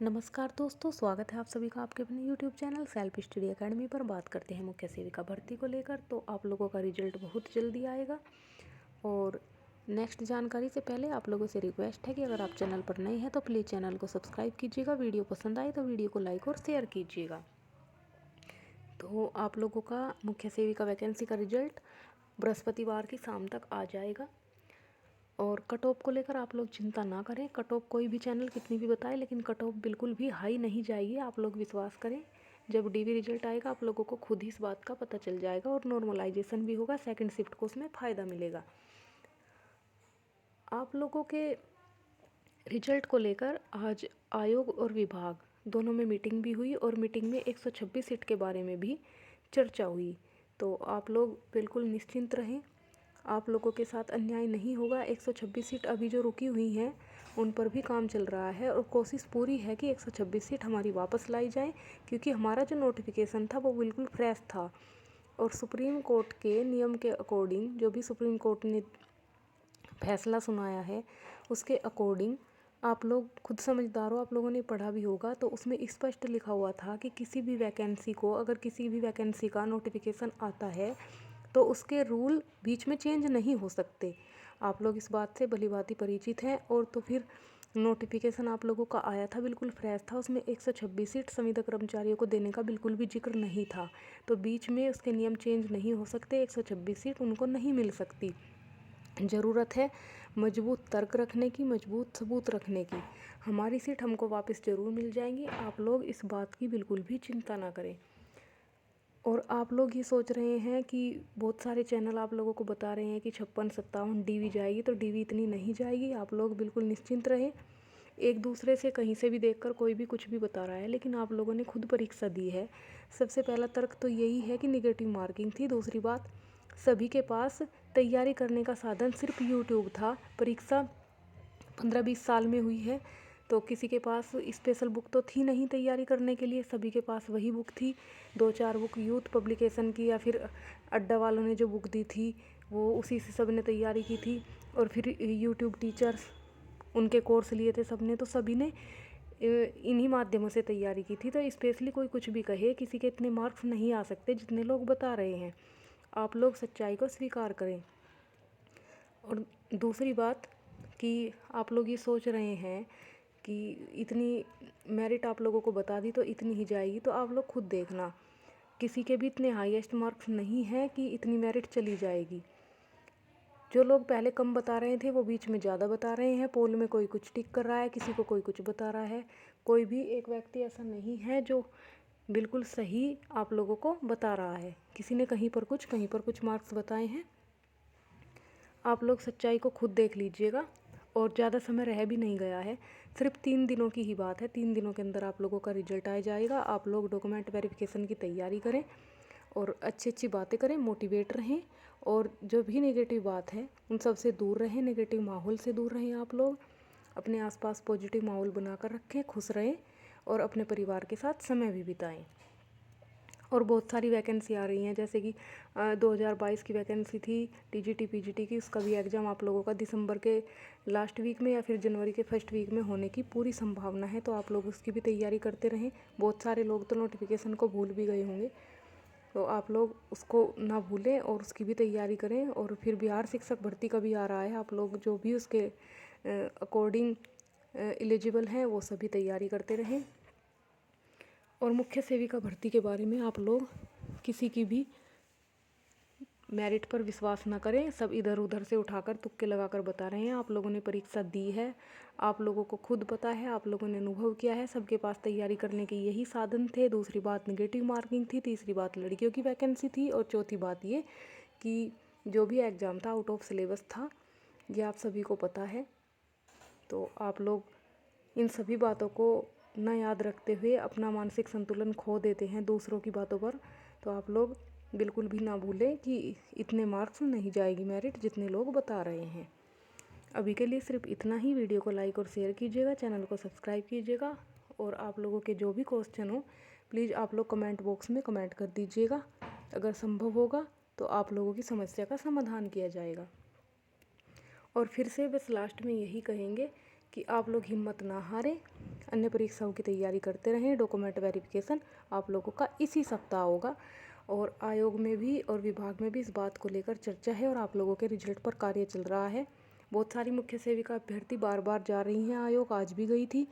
नमस्कार दोस्तों, स्वागत है आप सभी का आपके अपने YouTube channel self study academy पर। बात करते हैं मुख्य सेविका भर्ती को लेकर। तो आप लोगों का रिजल्ट बहुत जल्दी आएगा। और नेक्स्ट जानकारी से पहले आप लोगों से रिक्वेस्ट है कि अगर आप चैनल पर नए हैं तो प्लीज़ चैनल को सब्सक्राइब कीजिएगा। वीडियो पसंद आए तो वीडियो को लाइक और शेयर कीजिएगा। तो आप लोगों का मुख्य सेविका वैकेंसी का रिजल्ट बृहस्पतिवार की शाम तक आ जाएगा। और कट ऑफ को लेकर आप लोग चिंता ना करें। कट ऑफ कोई भी चैनल कितनी भी बताए, लेकिन कट ऑफ बिल्कुल भी हाई नहीं जाएगी। आप लोग विश्वास करें, जब डीवी रिजल्ट आएगा आप लोगों को खुद ही इस बात का पता चल जाएगा। और नॉर्मलाइजेशन भी होगा, सेकंड शिफ्ट को उसमें फ़ायदा मिलेगा। आप लोगों के रिजल्ट को लेकर आज आयोग और विभाग दोनों में मीटिंग भी हुई और मीटिंग में 126 सीट के बारे में भी चर्चा हुई। तो आप लोग बिल्कुल निश्चिंत रहें, आप लोगों के साथ अन्याय नहीं होगा। 126 सीट अभी जो रुकी हुई हैं उन पर भी काम चल रहा है और कोशिश पूरी है कि 126 सीट हमारी वापस लाई जाए, क्योंकि हमारा जो नोटिफिकेशन था वो बिल्कुल फ्रेश था। और सुप्रीम कोर्ट के नियम के अकॉर्डिंग, जो भी सुप्रीम कोर्ट ने फैसला सुनाया है उसके अकॉर्डिंग, आप लोग खुद समझदार हो, आप लोगों ने पढ़ा भी होगा, तो उसमें स्पष्ट लिखा हुआ था कि किसी भी वैकेंसी को, अगर किसी भी वैकेंसी का नोटिफिकेशन आता है तो उसके रूल बीच में चेंज नहीं हो सकते। आप लोग इस बात से भलीभांति परिचित हैं। और तो फिर नोटिफिकेशन आप लोगों का आया था, बिल्कुल फ्रेश था। उसमें 126 सीट संविदा कर्मचारियों को देने का बिल्कुल भी जिक्र नहीं था। तो बीच में उसके नियम चेंज नहीं हो सकते, 126 सीट उनको नहीं मिल सकती। ज़रूरत है मजबूत तर्क रखने की, मजबूत सबूत रखने की। हमारी सीट हमको वापस ज़रूर मिल जाएंगी, आप लोग इस बात की बिल्कुल भी चिंता ना करें। और आप लोग ये सोच रहे हैं कि बहुत सारे चैनल आप लोगों को बता रहे हैं कि 56-57 डीवी जाएगी, तो डीवी इतनी नहीं जाएगी। आप लोग बिल्कुल निश्चिंत रहें। एक दूसरे से कहीं से भी देखकर कोई भी कुछ भी बता रहा है, लेकिन आप लोगों ने खुद परीक्षा दी है। सबसे पहला तर्क तो यही है कि निगेटिव मार्किंग थी। दूसरी बात, सभी के पास तैयारी करने का साधन सिर्फ यूट्यूब था। परीक्षा 15-20 साल में हुई है, तो किसी के पास स्पेशल बुक तो थी नहीं तैयारी करने के लिए, सभी के पास वही बुक थी। 2-4 बुक यूथ पब्लिकेशन की या फिर अड्डा वालों ने जो बुक दी थी वो उसी से सब ने तैयारी की थी। और फिर यूट्यूब टीचर्स उनके कोर्स लिए थे सब ने, तो सभी ने इन्हीं माध्यमों से तैयारी की थी। तो स्पेशली कोई कुछ भी कहे, किसी के इतने मार्क्स नहीं आ सकते जितने लोग बता रहे हैं। आप लोग सच्चाई को स्वीकार करें। और दूसरी बात कि आप लोग ये सोच रहे हैं कि इतनी मेरिट आप लोगों को बता दी तो इतनी ही जाएगी, तो आप लोग खुद देखना, किसी के भी इतने हाईएस्ट मार्क्स नहीं है कि इतनी मेरिट चली जाएगी। जो लोग पहले कम बता रहे थे वो बीच में ज़्यादा बता रहे हैं। पोल में कोई कुछ टिक कर रहा है, किसी को कोई कुछ बता रहा है। कोई भी एक व्यक्ति ऐसा नहीं है जो बिल्कुल सही आप लोगों को बता रहा है। किसी ने कहीं पर कुछ मार्क्स बताए हैं। आप लोग सच्चाई को खुद देख लीजिएगा। और ज़्यादा समय रह भी नहीं गया है, सिर्फ 3 दिनों की ही बात है। 3 दिनों के अंदर आप लोगों का रिजल्ट आ जाएगा। आप लोग डॉक्यूमेंट वेरिफिकेशन की तैयारी करें और अच्छी अच्छी बातें करें, मोटिवेट रहें। और जो भी नेगेटिव बात है उन सब से दूर रहें, नेगेटिव माहौल से दूर रहें। आप लोग अपने आसपास पॉजिटिव माहौल बनाकर रखें, खुश रहें और अपने परिवार के साथ समय भी बिताएं। और बहुत सारी वैकेंसी आ रही हैं, जैसे कि 2022 की वैकेंसी थी टीजीटी पीजीटी की, उसका भी एग्ज़ाम आप लोगों का दिसंबर के लास्ट वीक में या फिर जनवरी के फर्स्ट वीक में होने की पूरी संभावना है। तो आप लोग उसकी भी तैयारी करते रहें। बहुत सारे लोग तो नोटिफिकेशन को भूल भी गए होंगे, तो आप लोग उसको ना भूलें और उसकी भी तैयारी करें। और फिर बिहार शिक्षक भर्ती का भी आ रहा है, आप लोग जो भी उसके अकॉर्डिंग एलिजिबल हैं वो सभी तैयारी करते रहें। और मुख्य सेविका भर्ती के बारे में आप लोग किसी की भी मेरिट पर विश्वास ना करें। सब इधर उधर से उठाकर तुक्के लगाकर बता रहे हैं। आप लोगों ने परीक्षा दी है, आप लोगों को खुद पता है, आप लोगों ने अनुभव किया है। सबके पास तैयारी करने के यही साधन थे। दूसरी बात नेगेटिव मार्किंग थी। तीसरी बात लड़कियों की वैकेंसी थी। और चौथी बात ये कि जो भी एग्ज़ाम था आउट ऑफ सिलेबस था, ये आप सभी को पता है। तो आप लोग इन सभी बातों को ना याद रखते हुए अपना मानसिक संतुलन खो देते हैं दूसरों की बातों पर। तो आप लोग बिल्कुल भी ना भूलें कि इतने मार्क्स नहीं जाएगी मेरिट जितने लोग बता रहे हैं। अभी के लिए सिर्फ इतना ही। वीडियो को लाइक और शेयर कीजिएगा, चैनल को सब्सक्राइब कीजिएगा। और आप लोगों के जो भी क्वेश्चन हो प्लीज़ आप लोग कमेंट बॉक्स में कमेंट कर दीजिएगा। अगर संभव होगा तो आप लोगों की समस्या का समाधान किया जाएगा। और फिर से बस लास्ट में यही कहेंगे कि आप लोग हिम्मत ना हारें, अन्य परीक्षाओं की तैयारी करते रहें। डॉक्यूमेंट वेरिफिकेशन आप लोगों का इसी सप्ताह होगा और आयोग में भी और विभाग में भी इस बात को लेकर चर्चा है और आप लोगों के रिजल्ट पर कार्य चल रहा है। बहुत सारी मुख्य सेविका अभ्यर्थी बार बार जा रही हैं आयोग, आज भी गई थी,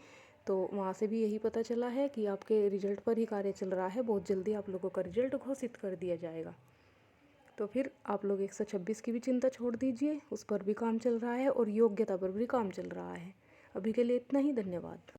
तो वहाँ से भी यही पता चला है कि आपके रिजल्ट पर ही कार्य चल रहा है। बहुत जल्दी आप लोगों का रिजल्ट घोषित कर दिया जाएगा। तो फिर आप लोग 126 की भी चिंता छोड़ दीजिए, उस पर भी काम चल रहा है और योग्यता पर भी काम चल रहा है। अभी के लिए इतना ही, धन्यवाद।